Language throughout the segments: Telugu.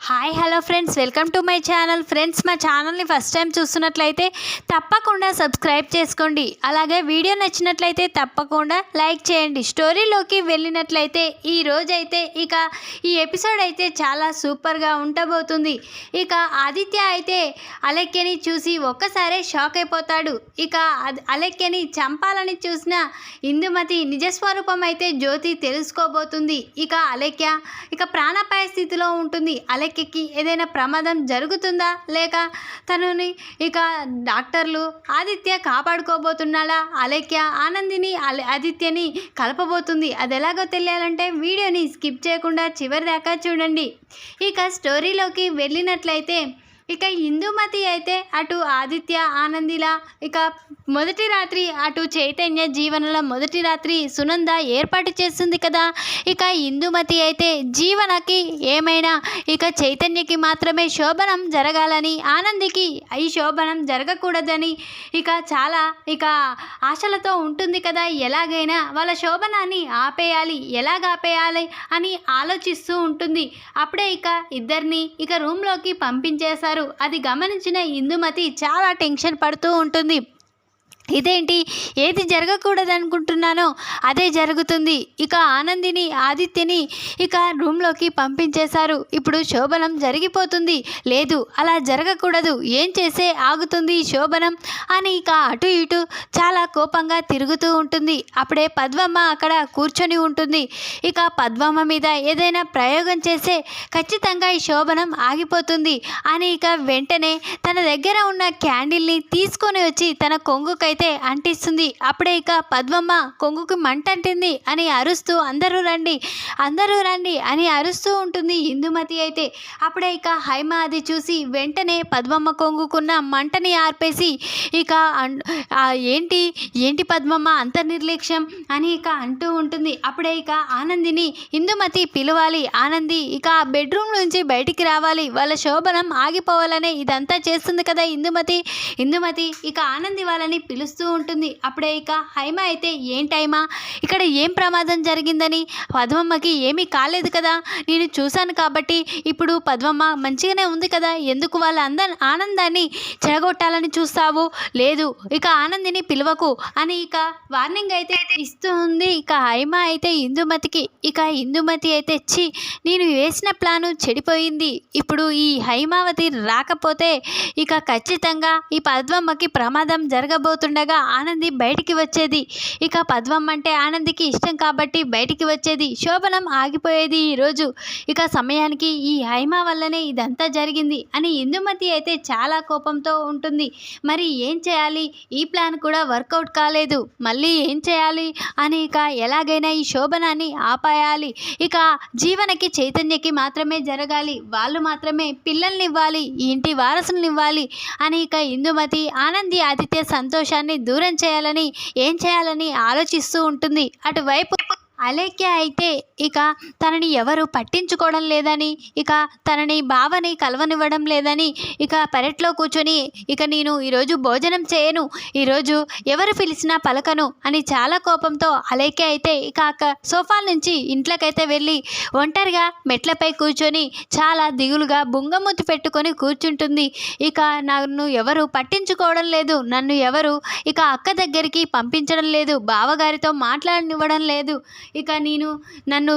Hi hello friends, welcome to my channel. Friends, మా ఛానల్ని ఫస్ట్ టైం చూస్తున్నట్లయితే తప్పకుండా సబ్స్క్రైబ్ చేసుకోండి. అలాగే వీడియో నచ్చినట్లయితే తప్పకుండా లైక్ చేయండి. స్టోరీలోకి వెళ్ళినట్లయితే ఈ రోజైతే ఈ ఎపిసోడ్ అయితే చాలా సూపర్గా ఉండబోతుంది. ఆదిత్య అయితే అలెక్యని చూసి ఒక్కసారే షాక్ అయిపోతాడు. అలెక్యని చంపాలని చూసిన ఇందుమతి నిజస్వరూపం అయితే జ్యోతి తెలుసుకోబోతుంది. అలెక్య ప్రాణాపాయ స్థితిలో ఉంటుంది. అలెక్యకి ఏదైనా ప్రమాదం జరుగుతుందా, లేక తనని డాక్టర్లు ఆదిత్య కాపాడుకోబోతున్నాడా, అలెక్య ఆనందిని ఆదిత్యని కలపబోతుంది. అది ఎలాగో తెలియాలంటే వీడియోని స్కిప్ చేయకుండా చివరి దాకా చూడండి. స్టోరీలోకి వెళ్ళినట్లయితే ఇందుమతి అయితే అటు ఆదిత్య ఆనందిలా మొదటి రాత్రి, అటు చైతన్య జీవనల మొదటి రాత్రి సునంద ఏర్పాటు చేస్తుంది కదా. ఇందుమతి అయితే జీవనకి ఏమైనా చైతన్యకి మాత్రమే శోభనం జరగాలని, ఆనందికి ఈ శోభనం జరగకూడదని చాలా ఆశలతో ఉంటుంది కదా. ఎలాగైనా వాళ్ళ శోభనాన్ని ఆపేయాలి, ఎలాగ ఆపేయాలి అని ఆలోచిస్తూ ఉంటుంది. అప్పుడే ఇద్దరిని రూమ్లోకి పంపించేశారు. అది గమనించిన ఇందుమతి చాలా టెన్షన్ పడుతూ ఉంటుంది. ఇదేంటి, ఏది జరగకూడదు అనుకుంటున్నానో అదే జరుగుతుంది. ఆనందిని ఆదిత్యని రూమ్లోకి పంపించేశారు. ఇప్పుడు శోభనం జరిగిపోతుంది. లేదు, అలా జరగకూడదు, ఏం చేసే ఆగుతుంది ఈ శోభనం అని అటు ఇటు చాలా కోపంగా తిరుగుతూ ఉంటుంది. అప్పుడే పద్మమ్మ అక్కడ కూర్చొని ఉంటుంది. పద్మమ్మ మీద ఏదైనా ప్రయోగం చేస్తే ఖచ్చితంగా ఈ శోభనం ఆగిపోతుంది అని వెంటనే తన దగ్గర ఉన్న క్యాండిల్ని తీసుకొని వచ్చి తన కొంగుకైతే అంటిస్తుంది. అప్పుడే పద్మమ్మ కొంగుకి మంట అంటింది అని అరుస్తూ అందరూ రండి అని అరుస్తూ ఉంటుంది ఇందుమతి అయితే. అప్పుడే హైమ అది చూసి వెంటనే పద్మమ్మ కొంగుకున్న మంటని ఆర్పేసి ఏంటి పద్మమ్మ అంత నిర్లక్ష్యం అని అంటూ ఉంటుంది. అప్పుడే ఆనందిని ఇందుమతి పిలవాలి, ఆనంది ఆ బెడ్రూమ్ నుంచి బయటికి రావాలి, వాళ్ళ శోభనం ఆగిపోవాలనే ఇదంతా చేస్తుంది కదా ఇందుమతి. ఆనంది వాళ్ళని పిలుస్తూ ఉంటుంది. అప్పుడే హైమ అయితే ఏంటైమా ఇక్కడ ఏం ప్రమాదం జరిగిందని, పద్మమ్మకి ఏమీ కాలేదు కదా, నేను చూశాను కాబట్టి ఇప్పుడు పద్మమ్మ మంచిగానే ఉంది కదా, ఎందుకు వాళ్ళ ఆనందాన్ని చెడగొట్టాలని చూస్తావు, లేదు ఆనందిని పిలవకు అని వార్నింగ్ అయితే ఇస్తూ ఉంది హైమ అయితే ఇందుమతికి. ఇందుమతి అయితే నేను వేసిన ప్లాను చెడిపోయింది, ఇప్పుడు ఈ హైమావతి రాకపోతే ఖచ్చితంగా ఈ పద్మమ్మకి ప్రమాదం జరగబోతుండగా ఆనంది బయటికి వచ్చేది. పద్మమ్మ అంటే ఆనందికి ఇష్టం కాబట్టి బయటికి వచ్చేది, శోభనం ఆగిపోయేది ఈరోజు. సమయానికి ఈ హైమ వల్లనే ఇదంతా జరిగింది అని ఇందుమతి అయితే చాలా కోపంతో ఉంటుంది. మరి ఏం చేయాలి, ఈ ప్లాన్ కూడా వర్కౌట్ కాలేదు, మళ్ళీ ఏం చేయాలి అని ఎలాగైనా ఈ శోభనాన్ని ఆపేయాలి, జీవనకి చైతన్యకి మాత్రమే జరగాలి, వాళ్ళు మాత్రమే పిల్లల్ని ఇవ్వాలి, ఈ ఇంటి వారసుల్ని ఇవ్వాలి అని ఇందుమతి ఆనంది ఆదిత్య సంతోషాన్ని దూరం చేయాలని, ఏం చేయాలని ఆలోచిస్తూ ఉంటుంది. అటువైపు అలేఖ్య అయితే తనని ఎవరు పట్టించుకోవడం లేదని, తనని బావని కలవనివ్వడం లేదని పెరట్లో కూర్చొని నేను ఈరోజు భోజనం చేయను, ఈరోజు ఎవరు పిలిచినా పలకను అని చాలా కోపంతో అలేఖ్య అయితే సోఫాల నుంచి ఇంట్లోకైతే వెళ్ళి ఒంటరిగా మెట్లపై కూర్చొని చాలా దిగులుగా బుంగమూతి పెట్టుకొని కూర్చుంటుంది. నన్ను ఎవరు పట్టించుకోవడం లేదు, నన్ను ఎవరు అక్క దగ్గరికి పంపించడం లేదు, బావగారితో మాట్లాడనివ్వడం లేదు, నన్ను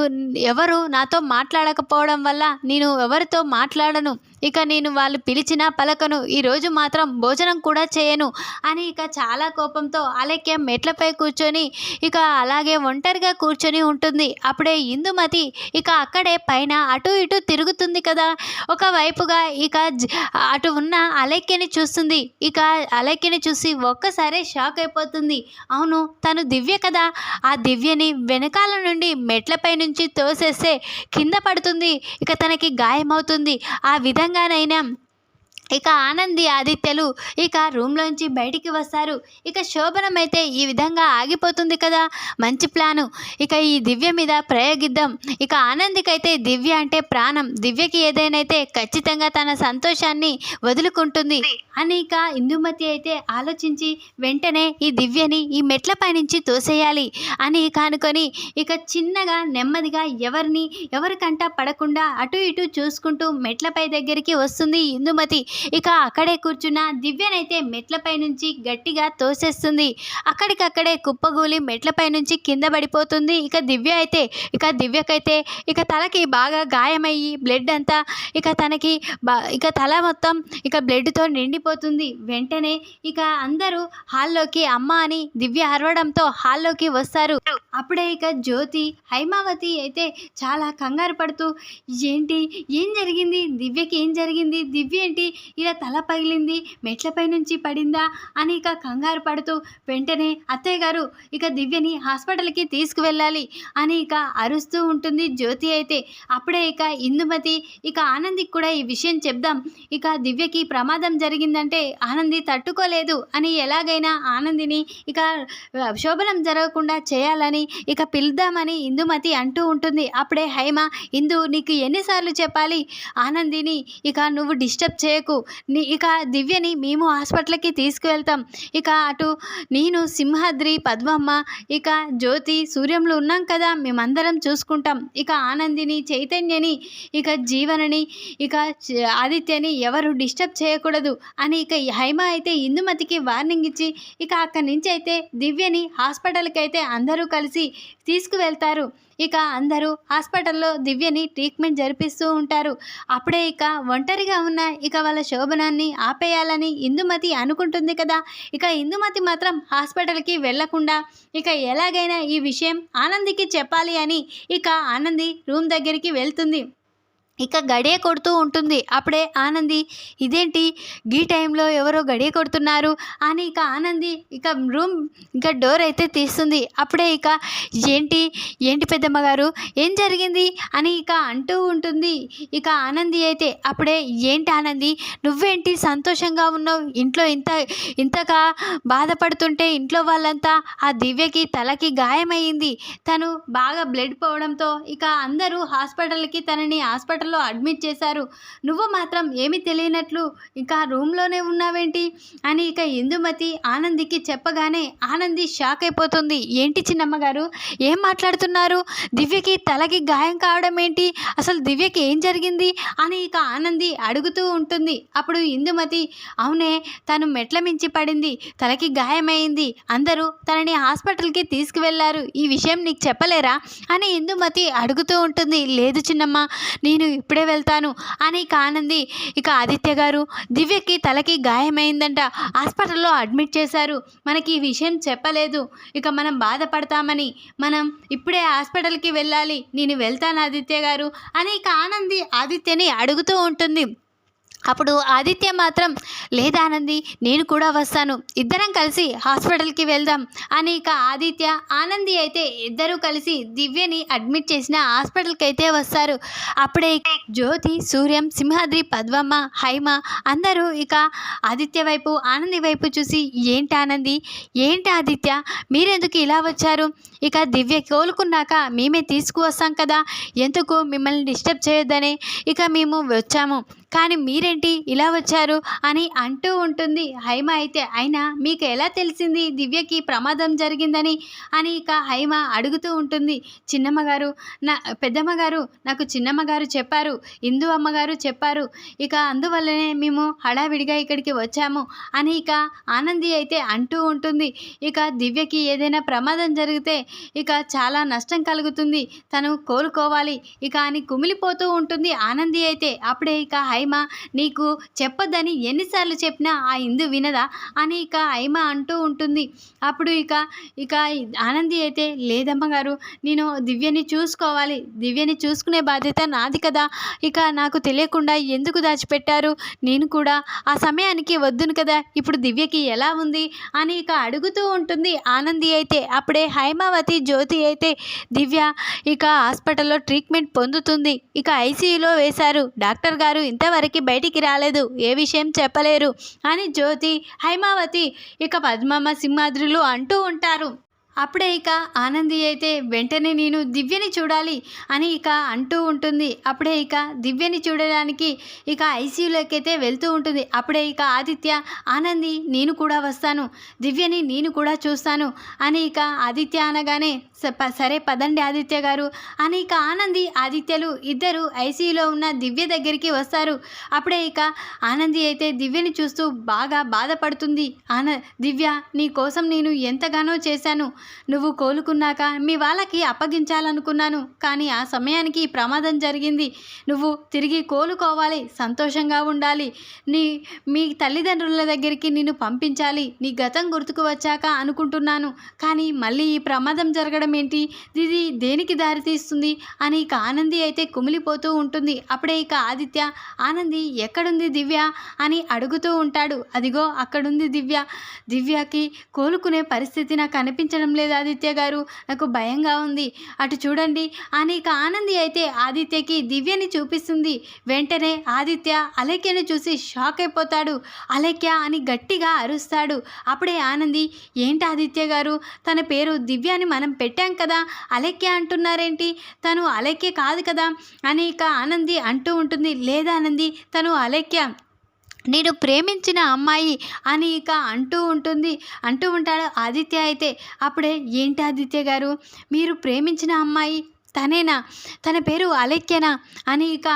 ఎవరు నాతో మాట్లాడకపోవడం వల్ల నేను ఎవరితో మాట్లాడను, నేను వాళ్ళు పిలిచినా పలకను, ఈరోజు మాత్రం భోజనం కూడా చేయను అని చాలా కోపంతో అలేఖ్య మెట్లపై కూర్చొని అలాగే ఒంటరిగా కూర్చొని ఉంటుంది. అప్పుడే ఇందుమతి అక్కడే పైన అటు ఇటు తిరుగుతుంది కదా. ఒకవైపుగా అటు ఉన్న అలేఖ్యని చూస్తుంది. అలేఖ్యని చూసి ఒక్కసారి షాక్ అయిపోతుంది. అవును, తను దివ్య కదా, ఆ దివ్యని వెనకాల నుండి మెట్లపై నుంచి తోసేస్తే కింద పడుతుంది, తనకి గాయమవుతుంది. ఆ విధంగానైనా ఆనంది ఆదిత్యలు రూమ్లోంచి బయటికి వస్తారు. శోభనం అయితే ఈ విధంగా ఆగిపోతుంది కదా, మంచి ప్లాను, ఈ దివ్య మీద ప్రయోగిద్దాం. ఆనందికైతే దివ్య అంటే ప్రాణం, దివ్యకి ఏదైనా అయితే ఖచ్చితంగా తన సంతోషాన్ని వదులుకుంటుంది అని ఇక ఇందుమతి అయితే ఆలోచించి వెంటనే ఈ దివ్యని ఈ మెట్లపై నుంచి తోసేయాలి అని ఇక అనుకొని ఇక చిన్నగా నెమ్మదిగా ఎవరికంట పడకుండా అటు ఇటు చూసుకుంటూ మెట్లపై దగ్గరికి వస్తుంది ఇందుమతి. ఇక అక్కడే కూర్చున్న దివ్యనైతే మెట్లపై నుంచి గట్టిగా తోసేస్తుంది. అక్కడికక్కడే కుప్పగూలి మెట్లపై నుంచి కింద పడిపోతుంది. ఇక దివ్యకైతే ఇక తలకి బాగా గాయమయ్యి బ్లడ్ అంతా ఇక తనకి ఇక తల మొత్తం ఇక బ్లడ్తో నిండిపోతుంది. వెంటనే ఇక అందరూ హాల్లోకి అమ్మ అని దివ్య అరవడంతో హాల్లోకి వస్తారు. అప్పుడే ఇక జ్యోతి హైమావతి అయితే చాలా కంగారు పడుతూ ఏం జరిగింది, దివ్యకి ఏం జరిగింది, దివ్య ఏంటి ఇలా తల పగిలింది, మెట్లపై నుంచి పడిందా అని ఇక కంగారు పడుతూ వెంటనే అత్తయ్య గారు ఇక దివ్యని హాస్పిటల్కి తీసుకువెళ్ళాలి అని ఇక అరుస్తూ ఉంటుంది జ్యోతి అయితే. అప్పుడే ఇక ఇందుమతి ఇక ఆనందికి కూడా ఈ విషయం చెప్దాం, ఇక దివ్యకి ప్రమాదం జరిగిందంటే ఆనంది తట్టుకోలేదు అని ఎలాగైనా ఆనందిని ఇక శోభనం జరగకుండా చేయాలని ఇక పిలుద్దామని ఇందుమతి అంటూ ఉంటుంది. అప్పుడే హైమ, ఇందు నీకు ఎన్నిసార్లు చెప్పాలి, ఆనందిని ఇక నువ్వు డిస్టర్బ్ చేయకు, ఇక దివ్యని మేము హాస్పిటల్కి తీసుకువెళ్తాం, ఇక అటు నేను సింహాద్రి పద్మమ్మ ఇక జ్యోతి సూర్యంలో ఉన్నాం కదా, మేమందరం చూసుకుంటాం, ఇక ఆనందిని చైతన్యని ఇక జీవనని ఇక ఆదిత్యని ఎవరు డిస్టర్బ్ చేయకూడదు అని ఇక హైమ అయితే ఇందుమతికి వార్నింగ్ ఇచ్చి ఇక అక్కడి నుంచి అయితే దివ్యని హాస్పిటల్కి అయితే అందరూ కలిసి తీసుకువెళ్తారు. ఇక అందరూ హాస్పిటల్లో దివ్యని ట్రీట్మెంట్ జరిపిస్తూ ఉంటారు. అప్పుడే ఇక ఒంటరిగా ఉన్న ఇక వాళ్ళ శోభనాన్ని ఆపేయాలని ఇందుమతి అనుకుంటుంది కదా. ఇక ఇందుమతి మాత్రం హాస్పిటల్కి వెళ్లకుండా ఇక ఎలాగైనా ఈ విషయం ఆనందికి చెప్పాలి అని ఇక ఆనంది రూమ్ దగ్గరికి వెళ్తుంది. ఇక గడియ కొడుతూ ఉంటుంది. అప్పుడే ఆనంది, ఇదేంటి ఈ టైంలో ఎవరో గడియ కొడుతున్నారు అని ఇక ఆనంది ఇక రూమ్ ఇక డోర్ అయితే తీస్తుంది. అప్పుడే ఇక ఏంటి పెద్దమ్మ గారు ఏం జరిగింది అని ఇక అంటూ ఉంటుంది ఇక ఆనంది అయితే. అప్పుడే ఏంటి ఆనంది నువ్వేంటి సంతోషంగా ఉన్నావు, ఇంట్లో ఇంతగా బాధపడుతుంటే ఇంట్లో వాళ్ళంతా ఆ దివ్యకి తలకి గాయమైంది, తను బాగా బ్లడ్ పోవడంతో ఇక అందరూ హాస్పిటల్కి తనని హాస్పిటల్లో అడ్మిట్ చేశారు, నువ్వు మాత్రం ఏమీ తెలియనట్లు ఇంకా రూమ్లోనే ఉన్నావేంటి అని ఇక ఇందుమతి ఆనందికి చెప్పగానే ఆనంది షాక్ అయిపోతుంది. ఏంటి చిన్నమ్మగారు ఏం మాట్లాడుతున్నారు, దివ్యకి తలకి గాయం కావడం ఏంటి, అసలు దివ్యకి ఏం జరిగింది అని ఇక ఆనంది అడుగుతూ ఉంటుంది. అప్పుడు ఇందుమతి, అవునే తను మెట్ల మించి పడింది, తలకి గాయమైంది, అందరూ తనని హాస్పిటల్కి తీసుకువెళ్లారు, ఈ విషయం నీకు చెప్పలేరా అని ఇందుమతి అడుగుతూ ఉంటుంది. లేదు చిన్నమ్మ నేను ఇప్పుడే వెళ్తాను అని ఇక ఆనంది, ఇక ఆదిత్య గారు దివ్యకి తలకి గాయమైందంట, హాస్పిటల్లో అడ్మిట్ చేశారు, మనకి ఈ విషయం చెప్పలేదు, ఇక మనం బాధపడతామని మనం ఇప్పుడే హాస్పిటల్కి వెళ్ళాలి, నేను వెళ్తాను ఆదిత్య గారు అని ఇక ఆనంది ఆదిత్యని అడుగుతూ ఉంటుంది. అప్పుడు ఆదిత్య మాత్రం, లేదానంది నేను కూడా వస్తాను, ఇద్దరం కలిసి హాస్పిటల్కి వెళ్దాం అని ఇక ఆదిత్య ఆనంది అయితే ఇద్దరూ కలిసి దివ్యని అడ్మిట్ చేసిన హాస్పిటల్కి అయితే వస్తారు. అప్పుడే జ్యోతి సూర్యం సింహాద్రి పద్మమ్మ హైమ అందరూ ఇక ఆదిత్య వైపు ఆనంది వైపు చూసి, ఏంటి ఆనంది ఏంటి ఆదిత్య మీరెందుకు ఇలా వచ్చారు, ఇక దివ్య కోలుకున్నాక మేమే తీసుకువస్తాం కదా, ఎందుకు మిమ్మల్ని డిస్టర్బ్ చేయొద్దనే ఇక మేము వచ్చాము, కానీ మీరేంటి ఇలా వచ్చారు అని అంటూ ఉంటుంది హైమ అయితే. అయినా మీకు ఎలా తెలిసింది దివ్యకి ప్రమాదం జరిగిందని అని ఇక హైమ అడుగుతూ ఉంటుంది. చిన్నమ్మగారు పెద్దమ్మగారు నాకు చిన్నమ్మగారు చెప్పారు, ఇందు అమ్మగారు చెప్పారు, ఇక అందువల్లనే మేము హడావిడిగా ఇక్కడికి వచ్చాము అని ఇక ఆనంది అయితే అంటూ ఉంటుంది. ఇక దివ్యకి ఏదైనా ప్రమాదం జరిగితే ఇక చాలా నష్టం కలుగుతుంది, తను కోలుకోవాలి ఇక అని కుమిలిపోతూ ఉంటుంది ఆనంది అయితే. అప్పుడే ఇక హైమ, నీకు చెప్పొద్దని ఎన్నిసార్లు చెప్పినా ఆ ఇందు వినదా అని ఇక హైమ అంటూ ఉంటుంది. అప్పుడు ఇక ఆనంది అయితే, లేదమ్మగారు నేను దివ్యని చూసుకోవాలి, దివ్యని చూసుకునే బాధ్యత నాది కదా, ఇక నాకు తెలియకుండా ఎందుకు దాచిపెట్టారు, నేను కూడా ఆ సమయానికి వద్దును కదా, ఇప్పుడు దివ్యకి ఎలా ఉంది అని ఇక అడుగుతూ ఉంటుంది ఆనంది అయితే. అప్పుడే హైమావతి జ్యోతి అయితే, దివ్య ఇక హాస్పిటల్లో ట్రీట్మెంట్ పొందుతుంది, ఇక ఐసీయూలో వేశారు, డాక్టర్ గారు ఇంతవరకు బయటికి రాలేదు, ఏ విషయం చెప్పలేరు అని జ్యోతి హైమావతి ఇక పద్మమ్మ సింహాద్రులు అంటూ ఉంటారు. అప్పుడే ఇక ఆనంది అయితే వెంటనే నేను దివ్యని చూడాలి అని ఇక అంటూ ఉంటుంది. అప్పుడే ఇక దివ్యని చూడడానికి ఇక ఐసీయూలోకి అయితే వెళ్తూ ఉంటుంది. అప్పుడే ఇక ఆదిత్య, ఆనంది నేను కూడా వస్తాను, దివ్యని నేను కూడా చూస్తాను అని ఇక ఆదిత్య అనగానే సరే పదండి ఆదిత్య గారు అని ఇక ఆనంది ఆదిత్యలు ఇద్దరు ఐసీయూలో ఉన్న దివ్య దగ్గరికి వస్తారు. అప్పుడే ఇక ఆనంది అయితే దివ్యని చూస్తూ బాగా బాధపడుతుంది. దివ్య, నీ కోసం నేను ఎంతగానో చేశాను. నువ్వు కోలుకున్నాక మీ వాళ్ళకి అప్పగించాలనుకున్నాను, కానీ ఆ సమయానికి ప్రమాదం జరిగింది. నువ్వు తిరిగి కోలుకోవాలి, సంతోషంగా ఉండాలి, మీ తల్లిదండ్రుల దగ్గరికి నిన్ను పంపించాలి, నీ గతం గుర్తుకు వచ్చాక అనుకుంటున్నాను. కానీ మళ్ళీ ఈ ప్రమాదం జరగడం ఏంటి, ఇది దేనికి దారితీస్తుంది అని ఇక ఆనంది అయితే కుమిలిపోతూ ఉంటుంది. అప్పుడే ఇక ఆదిత్య, ఆనంది ఎక్కడుంది దివ్య అని అడుగుతూ ఉంటాడు. అదిగో అక్కడుంది దివ్య, దివ్యకి కోలుకునే పరిస్థితి నాకు కనిపించడం లేదు ఆదిత్య గారు, నాకు భయంగా ఉంది, అటు చూడండి అని ఇక ఆనంది అయితే ఆదిత్యకి దివ్యని చూపిస్తుంది. వెంటనే ఆదిత్య అలేఖ్యను చూసి షాక్ అయిపోతాడు. అలేఖ్య అని గట్టిగా అరుస్తాడు. అప్పుడే ఆనంది, ఏంటి ఆదిత్య గారు, తన పేరు దివ్య అని మనం పెట్టాం కదా, అలేఖ్య అంటున్నారేంటి, తను అలేఖ్య కాదు కదా అని ఇక ఆనంది అంటూ ఉంటుంది. లేదా ఆనంది, తను అలేఖ్య, నేను ప్రేమించిన అమ్మాయి అని ఇక అంటూ ఉంటాడు ఆదిత్య అయితే. అప్పుడే ఏంటి ఆదిత్య గారు, మీరు ప్రేమించిన అమ్మాయి తనేనా, తన పేరు అలేఖ్యనా అని ఇక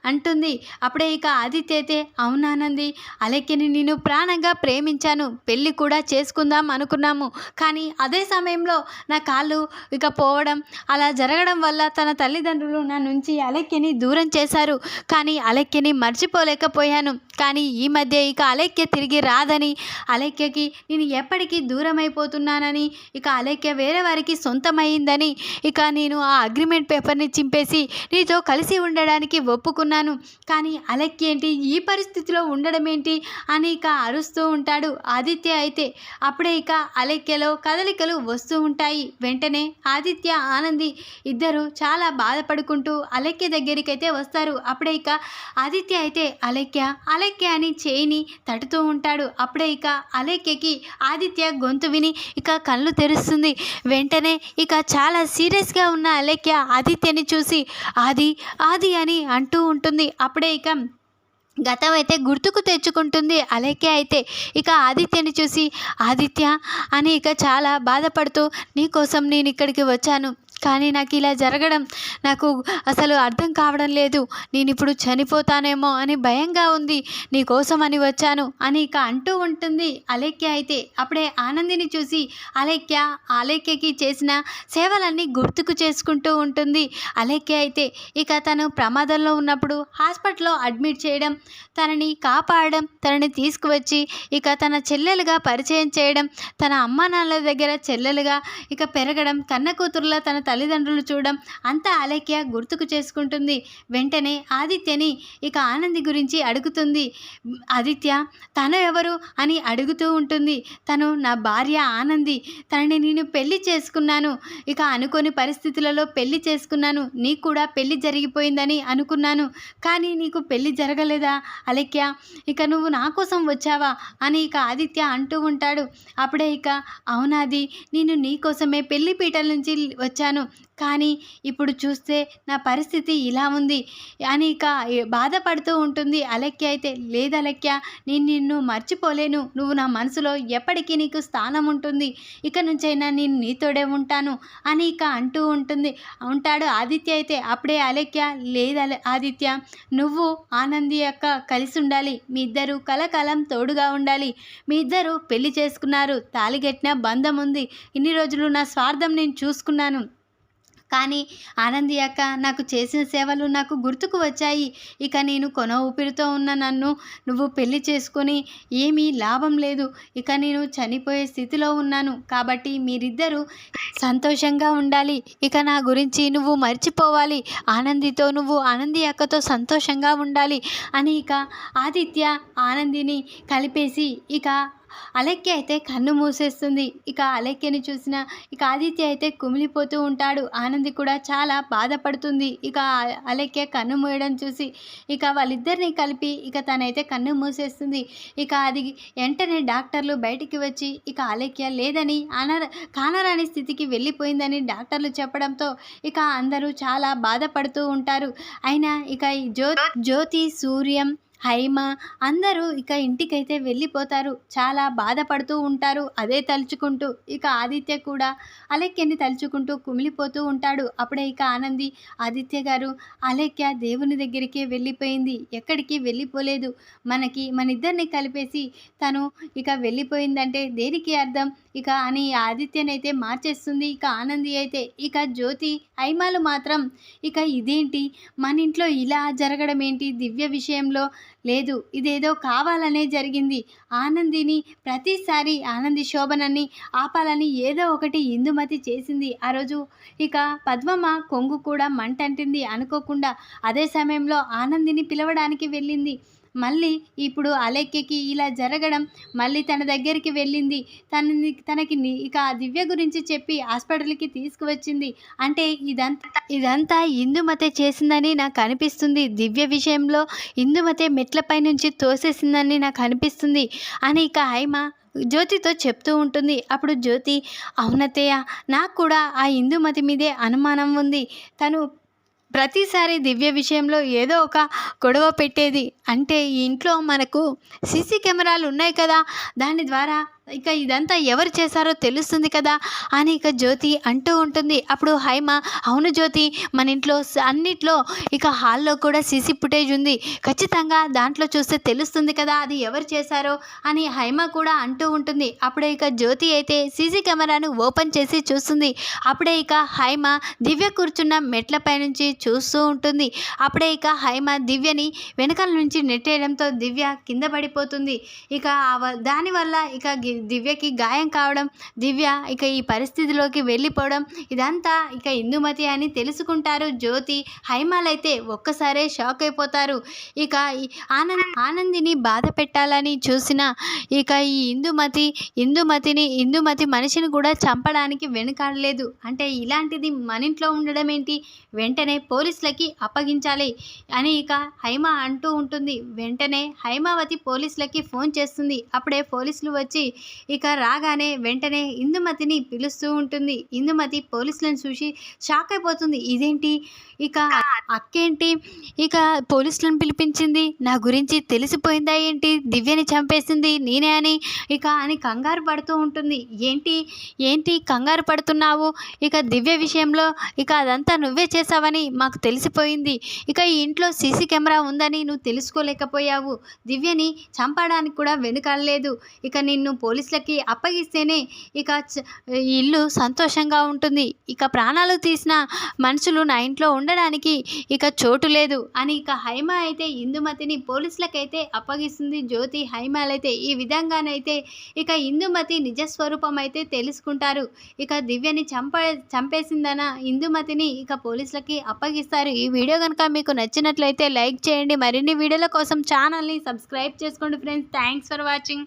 అంటుంది. అప్పుడే ఇక ఆదిత్య అయితే, అవునానంది, అలేఖ్యని నేను ప్రాణంగా ప్రేమించాను, పెళ్ళి కూడా చేసుకుందాం అనుకున్నాము. కానీ అదే సమయంలో నా కాళ్ళు ఇక పోవడం అలా జరగడం వల్ల తన తల్లిదండ్రులు నా నుంచి అలేఖ్యని దూరం చేశారు. కానీ అలేఖ్యని మర్చిపోలేకపోయాను. కానీ ఈ మధ్య ఇక అలేఖ్య తిరిగి రాదని, అలేఖ్యకి నేను ఎప్పటికీ దూరం అయిపోతున్నానని, ఇక అలేఖ్య వేరే వారికి సొంతమైందని ఇక నేను ఆ అగ్రిమెంట్ పేపర్ని చింపేసి నీతో కలిసి ఉండడానికి ఒప్పుకున్నాను. కానీ అలేఖ్య ఏంటి ఈ పరిస్థితిలో ఉండడం ఏంటి అని ఇక అరుస్తూ ఉంటాడు ఆదిత్య అయితే. అప్పుడే ఇక అలేఖ్యలో కదలికలు వస్తూ ఉంటాయి. వెంటనే ఆదిత్య, ఆనంది ఇద్దరు చాలా బాధపడుకుంటూ అలేఖ్య దగ్గరికి అయితే వస్తారు. అప్పుడే ఇక ఆదిత్య అయితే అలేఖ్య అని చేయిని తట్టుతూ ఉంటాడు. అప్పుడే ఇక అలేఖ్యకి ఆదిత్య గొంతు విని ఇక కళ్ళు తెరుస్తుంది. వెంటనే ఇక చాలా సీరియస్గా ఉన్న అలేఖ్య ఆదిత్యని చూసి ఆది అని అంటూ ఉంటుంది. అప్పుడే ఇక గతం అయితే గుర్తుకు తెచ్చుకుంటుంది అలేఖ్య అయితే. ఇక ఆదిత్యని చూసి ఆదిత్య అని ఇక చాలా బాధపడుతూ, నీకోసం నేను ఇక్కడికి వచ్చాను, కానీ నాకు ఇలా జరగడం నాకు అసలు అర్థం కావడం లేదు, నేను ఇప్పుడు చనిపోతానేమో అని భయంగా ఉంది, నీకోసం అని వచ్చాను అని ఇక అంటూ ఉంటుంది అలేఖ్య అయితే. అప్పుడే ఆనందిని చూసి అలేఖ్యకి చేసిన సేవలన్నీ గుర్తుకు చేసుకుంటూ ఉంటుంది అలేఖ్య అయితే. ఇక తను ప్రమాదంలో ఉన్నప్పుడు హాస్పిటల్లో అడ్మిట్ చేయడం, తనని కాపాడడం, తనని తీసుకువచ్చి ఇక తన చెల్లెలుగా పరిచయం చేయడం, తన అమ్మా నాన్నల దగ్గర చెల్లెలుగా ఇక పెరగడం, కన్న కూతురులా తన తల్లిదండ్రులు చూడడం అంతా అలేఖ్య గుర్తుకు చేసుకుంటుంది. వెంటనే ఆదిత్యని ఇక ఆనంది గురించి అడుగుతుంది. ఆదిత్య, తను ఎవరు అని అడుగుతూ ఉంటుంది. తను నా భార్య ఆనంది, తనని నేను పెళ్లి చేసుకున్నాను, ఇక అనుకోని పరిస్థితులలో పెళ్లి చేసుకున్నాను, నీకు కూడా పెళ్లి జరిగిపోయిందని అనుకున్నాను, కానీ నీకు పెళ్లి జరగలేదా అలేఖ్య, ఇక నువ్వు నా కోసం వచ్చావా అని ఇక ఆదిత్య అంటూ ఉంటాడు. అప్పుడే ఇక అవునాది, నేను నీ కోసమే పెళ్లి పీటల నుంచి వచ్చాను, కానీ ఇప్పుడు చూస్తే నా పరిస్థితి ఇలా ఉంది అని ఇక బాధపడుతూ ఉంటుంది అలేఖ్య అయితే. లేదు అలేఖ్య, నేను నిన్ను మర్చిపోలేను, నువ్వు నా మనసులో ఎప్పటికీ నీకు స్థానం ఉంటుంది, ఇక నుంచైనా నేను నీతోడే ఉంటాను అని ఇక ఉంటాడు ఆదిత్య అయితే. అప్పుడే అలేఖ్య, లేదు ఆదిత్య, నువ్వు ఆనంది యొక్క కలిసి ఉండాలి, మీ ఇద్దరు కలకాలం తోడుగా ఉండాలి, మీ ఇద్దరు పెళ్లి చేసుకున్నారు, తాళిగట్టిన బంధం ఉంది, ఇన్ని రోజులు నా స్వార్థం నేను చూసుకున్నాను, కానీ ఆనంది అక్క నాకు చేసిన సేవలు నాకు గుర్తుకు వచ్చాయి, ఇక నేను కొన ఊపిరితో ఉన్న నన్ను నువ్వు పెళ్లి చేసుకొని ఏమీ లాభం లేదు, ఇక నేను చనిపోయే స్థితిలో ఉన్నాను, కాబట్టి మీరిద్దరూ సంతోషంగా ఉండాలి, ఇక నా గురించి నువ్వు మర్చిపోవాలి, ఆనందితో నువ్వు ఆనంది అక్కతో సంతోషంగా ఉండాలి అని ఇక ఆదిత్య ఆనందిని కలిపేసి ఇక అలెక్య అయితే కన్ను మూసేస్తుంది. ఇక అలెక్యని చూసిన ఇక ఆదిత్య అయితే కుమిలిపోతూ ఉంటాడు. ఆనంది కూడా చాలా బాధపడుతుంది. ఇక అలెక్య కన్ను మూయడం చూసి ఇక వాళ్ళిద్దరిని కలిపి ఇక తనైతే కన్ను మూసేస్తుంది. ఇక అది వెంటనే డాక్టర్లు బయటికి వచ్చి ఇక అలెక్య లేదని కానరాని స్థితికి వెళ్ళిపోయిందని డాక్టర్లు చెప్పడంతో ఇక అందరూ చాలా బాధపడుతూ ఉంటారు. అయినా ఇక ఈ జ్యోతి, సూర్యం, హైమ అందరూ ఇక ఇంటికైతే వెళ్ళిపోతారు. చాలా బాధపడుతూ ఉంటారు అదే తలుచుకుంటూ. ఇక ఆదిత్య కూడా అలెక్యని తలుచుకుంటూ కుమిలిపోతూ ఉంటాడు. అప్పుడే ఇక ఆనంది, ఆదిత్య గారు, అలెక్య దేవుని దగ్గరికే వెళ్ళిపోయింది, ఎక్కడికి వెళ్ళిపోలేదు. మన ఇద్దరిని కలిపేసి తను ఇక వెళ్ళిపోయిందంటే దేనికి అర్థం ఇక అని ఆదిత్యనైతే మార్చేస్తుంది ఇక ఆనంది అయితే. ఇక జ్యోతి, హైమాలు మాత్రం ఇక ఇదేంటి మన ఇంట్లో ఇలా జరగడం ఏంటి, దివ్య విషయంలో లేదు, ఇదేదో కావాలనే జరిగింది. ఆనందిని ప్రతిసారి ఆనంది శోభనని ఆపాలని ఏదో ఒకటి ఇందుమతి చేసింది. ఆ రోజు ఇక పద్మమ్మ కొంగు కూడా మంటంటింది అనుకోకుండా. అదే సమయంలో ఆనందిని పిలవడానికి వెళ్ళింది. మళ్ళీ ఇప్పుడు అలెక్యకి ఇలా జరగడం, మళ్ళీ తన దగ్గరికి వెళ్ళింది. తనకి ఇక ఆ దివ్య గురించి చెప్పి హాస్పిటల్కి తీసుకువచ్చింది. అంటే ఇదంతా ఇందుమతే చేసిందని నాకు అనిపిస్తుంది. దివ్య విషయంలో ఇందుమతే మెట్లపై నుంచి తోసేసిందని నాకు అనిపిస్తుంది అని ఇక హైమ జ్యోతితో చెప్తూ ఉంటుంది. అప్పుడు జ్యోతి, అవునత్తయ్య, నాకు కూడా ఆ ఇందుమతి మీదే అనుమానం ఉంది. తను ప్రతిసారి దివ్య విషయంలో ఏదో ఒక గొడవ పెట్టేది. అంటే ఈ ఇంట్లో మనకు సీసీ కెమెరాలు ఉన్నాయి కదా, దాని ద్వారా ఇక ఇదంతా ఎవరు చేశారో తెలుస్తుంది కదా అని ఇక జ్యోతి అంటూ ఉంటుంది. అప్పుడు హైమ, అవును జ్యోతి, మన ఇంట్లో అన్నిట్లో ఇక హాల్లో కూడా సీసీ ఫుటేజ్ ఉంది, ఖచ్చితంగా దాంట్లో చూస్తే తెలుస్తుంది కదా అది ఎవరు చేశారో అని హైమ కూడా అంటూ ఉంటుంది. అప్పుడే ఇక జ్యోతి అయితే సీసీ కెమెరాను ఓపెన్ చేసి చూస్తుంది. అప్పుడే ఇక హైమ దివ్య కూర్చున్న మెట్లపై నుంచి చూస్తూ ఉంటుంది. అప్పుడే ఇక హైమ దివ్యని వెనకాల నుంచి నెట్టేయడంతో దివ్య కింద పడిపోతుంది. ఇక దానివల్ల ఇక దివ్యకి గాయం కావడం, దివ్య ఇక ఈ పరిస్థితిలోకి వెళ్ళిపోవడం, ఇదంతా ఇక ఇందుమతి అని తెలుసుకుంటారు జ్యోతి. హైమాలైతే ఒక్కసారే షాక్ అయిపోతారు. ఇక ఆనందిని బాధ పెట్టాలని చూసిన ఇక ఈ ఇందుమతి మనిషిని కూడా చంపడానికి వెనుకాడలేదు. అంటే ఇలాంటిది మన ఇంట్లో ఉండడం ఏంటి, వెంటనే పోలీసులకి అప్పగించాలి అని ఇక హైమ అంటూ ఉంటుంది. వెంటనే హైమావతి పోలీసులకి ఫోన్ చేస్తుంది. అప్పుడే పోలీసులు వచ్చి ఇక రాగానే వెంటనే ఇందుమతిని పిలుస్తూ ఉంటుంది. ఇందుమతి పోలీసులను చూసి షాక్ అయిపోతుంది. ఇదేంటి ఇక అక్కేంటి ఇక పోలీసులను పిలిపించింది, నా గురించి తెలిసిపోయిందా ఏంటి, దివ్యని చంపేసింది నేనే అని కంగారు పడుతూ ఉంటుంది. ఏంటి కంగారు పడుతున్నావు, ఇక దివ్య విషయంలో ఇక అదంతా నువ్వే చేసావని మాకు తెలిసిపోయింది. ఇక ఈ ఇంట్లో సీసీ కెమెరా ఉందని నువ్వు తెలుసుకోలేకపోయావు. దివ్యని చంపడానికి కూడా వెనుకాడలేదు. ఇక నిన్ను పోలీసులకి అప్పగిస్తేనే ఇక ఇల్లు సంతోషంగా ఉంటుంది. ఇక ప్రాణాలు తీసిన మనుషులు నా ఇంట్లో ఉండడానికి ఇక చోటు లేదు అని ఇక హైమ అయితే ఇందుమతిని పోలీసులకైతే అప్పగిస్తుంది. జ్యోతి, హైమాలైతే ఈ విధంగానైతే ఇక ఇందుమతి నిజస్వరూపం అయితే తెలుసుకుంటారు. ఇక దివ్యని చంపేసిందన ఇందుమతిని ఇక పోలీసులకి అప్పగిస్తారు. ఈ వీడియో కనుక మీకు నచ్చినట్లయితే లైక్ చేయండి. మరిన్ని వీడియోల కోసం ఛానల్ని సబ్స్క్రైబ్ చేసుకోండి ఫ్రెండ్స్. Thanks for watching.